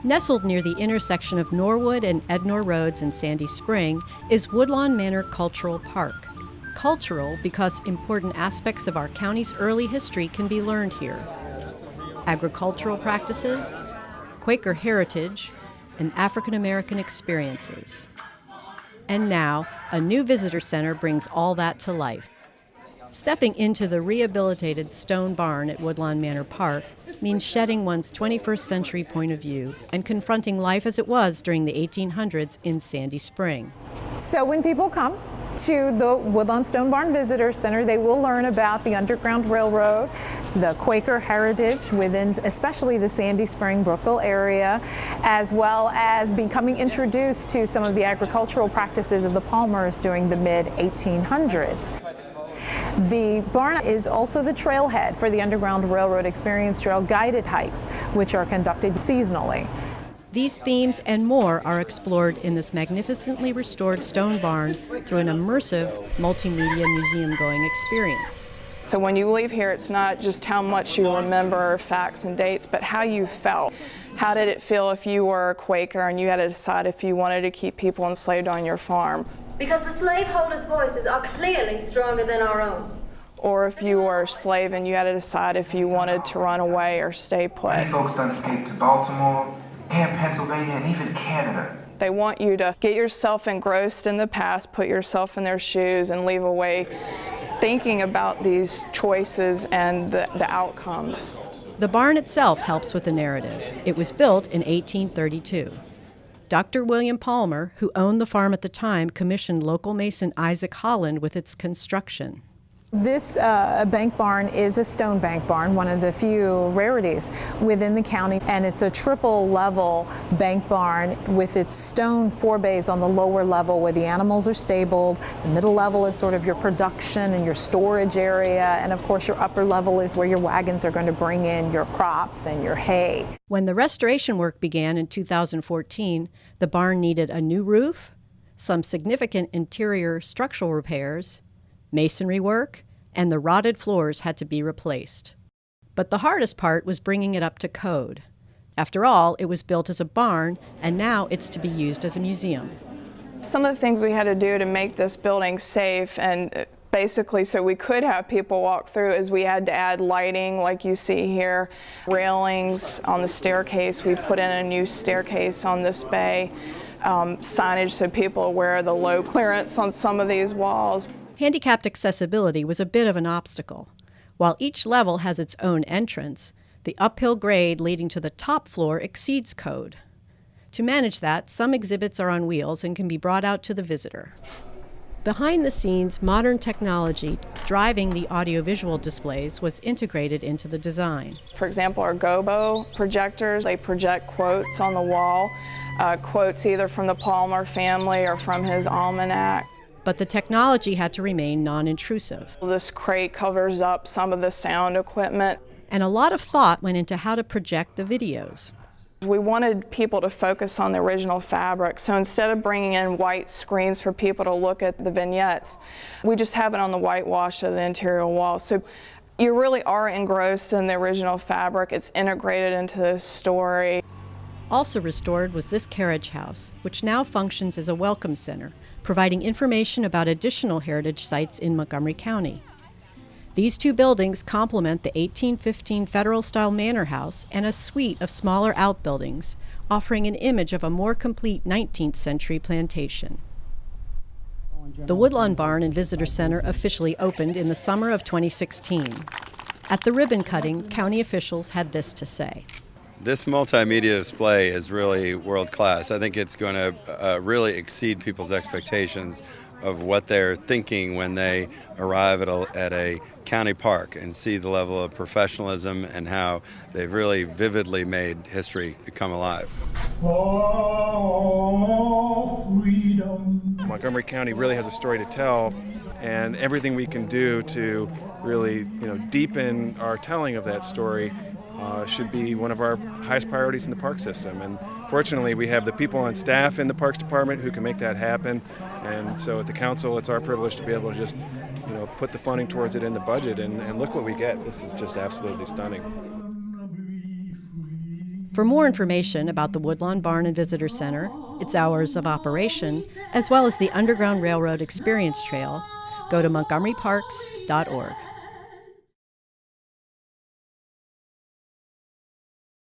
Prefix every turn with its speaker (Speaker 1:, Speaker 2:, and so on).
Speaker 1: Nestled near the intersection of Norwood and Ednor Roads in Sandy Spring is Woodlawn Manor Cultural Park. Cultural because important aspects of our county's early history can be learned here. Agricultural practices, Quaker heritage, and African American experiences. And now, a new visitor center brings all that to life. Stepping into the rehabilitated stone barn at Woodlawn Manor Park means shedding one's 21st century point of view and confronting life as it was during the 1800s in Sandy Spring.
Speaker 2: So when people come to the Woodlawn Stone Barn Visitor Center, they will learn about the Underground Railroad, the Quaker heritage within especially the Sandy Spring, Brookville area, as well as becoming introduced to some of the agricultural practices of the Palmers during the mid-1800s. The barn is also the trailhead for the Underground Railroad Experience Trail guided hikes, which are conducted seasonally.
Speaker 1: These themes and more are explored in this magnificently restored stone barn through an immersive multimedia museum-going experience.
Speaker 3: So when you leave here, it's not just how much you remember facts and dates, but how you felt. How did it feel if you were a Quaker and you had to decide if you wanted to keep people enslaved on your farm?
Speaker 4: Because the slaveholders' voices are clearly stronger than our own.
Speaker 3: Or if you were a slave and you had to decide if you wanted to run away or stay put.
Speaker 5: Many folks done escaped to Baltimore and Pennsylvania and even Canada.
Speaker 3: They want you to get yourself engrossed in the past, put yourself in their shoes, and leave away thinking about these choices and the outcomes.
Speaker 1: The barn itself helps with the narrative. It was built in 1832. Dr. William Palmer, who owned the farm at the time, commissioned local mason Isaac Holland with its construction.
Speaker 2: This bank barn is a stone bank barn, one of the few rarities within the county, and it's a triple level bank barn with its stone forebays on the lower level where the animals are stabled. The middle level is sort of your production and your storage area, and of course your upper level is where your wagons are going to bring in your crops and your hay.
Speaker 1: When the restoration work began in 2014, the barn needed a new roof, some significant interior structural repairs, masonry work, and the rotted floors had to be replaced. But the hardest part was bringing it up to code. After all, it was built as a barn, and now it's to be used as a museum.
Speaker 3: Some of the things we had to do to make this building safe and basically so we could have people walk through is we had to add lighting like you see here, railings on the staircase. We put in a new staircase on this bay, signage so people are aware of the low clearance on some of these walls.
Speaker 1: Handicapped accessibility was a bit of an obstacle. While each level has its own entrance, the uphill grade leading to the top floor exceeds code. To manage that, some exhibits are on wheels and can be brought out to the visitor. Behind the scenes, modern technology driving the audiovisual displays was integrated into the design.
Speaker 3: For example, our gobo projectors, they project quotes on the wall, quotes either from the Palmer family or from his almanac.
Speaker 1: But the technology had to remain non-intrusive.
Speaker 3: This crate covers up some of the sound equipment.
Speaker 1: And a lot of thought went into how to project the videos.
Speaker 3: We wanted people to focus on the original fabric, so instead of bringing in white screens for people to look at the vignettes, we just have it on the whitewash of the interior wall. So you really are engrossed in the original fabric. It's integrated into the story.
Speaker 1: Also restored was this carriage house, which now functions as a welcome center, providing information about additional heritage sites in Montgomery County. These two buildings complement the 1815 Federal-style manor house and a suite of smaller outbuildings, offering an image of a more complete 19th century plantation. The Woodlawn Barn and Visitor Center officially opened in the summer of 2016. At the ribbon cutting, county officials had this to say.
Speaker 6: This multimedia display is really world-class. I think it's going to really exceed people's expectations of what they're thinking when they arrive at a county park and see the level of professionalism and how they've really vividly made history come alive.
Speaker 7: Oh, freedom. Montgomery County really has a story to tell, and everything we can do to really, deepen our telling of that story should be one of our highest priorities in the park system. And fortunately, we have the people on staff in the Parks Department who can make that happen. And so at the council, it's our privilege to be able to just, put the funding towards it in the budget, and look what we get. This is just absolutely stunning.
Speaker 1: For more information about the Woodlawn Barn and Visitor Center, its hours of operation, as well as the Underground Railroad Experience Trail, go to montgomeryparks.org.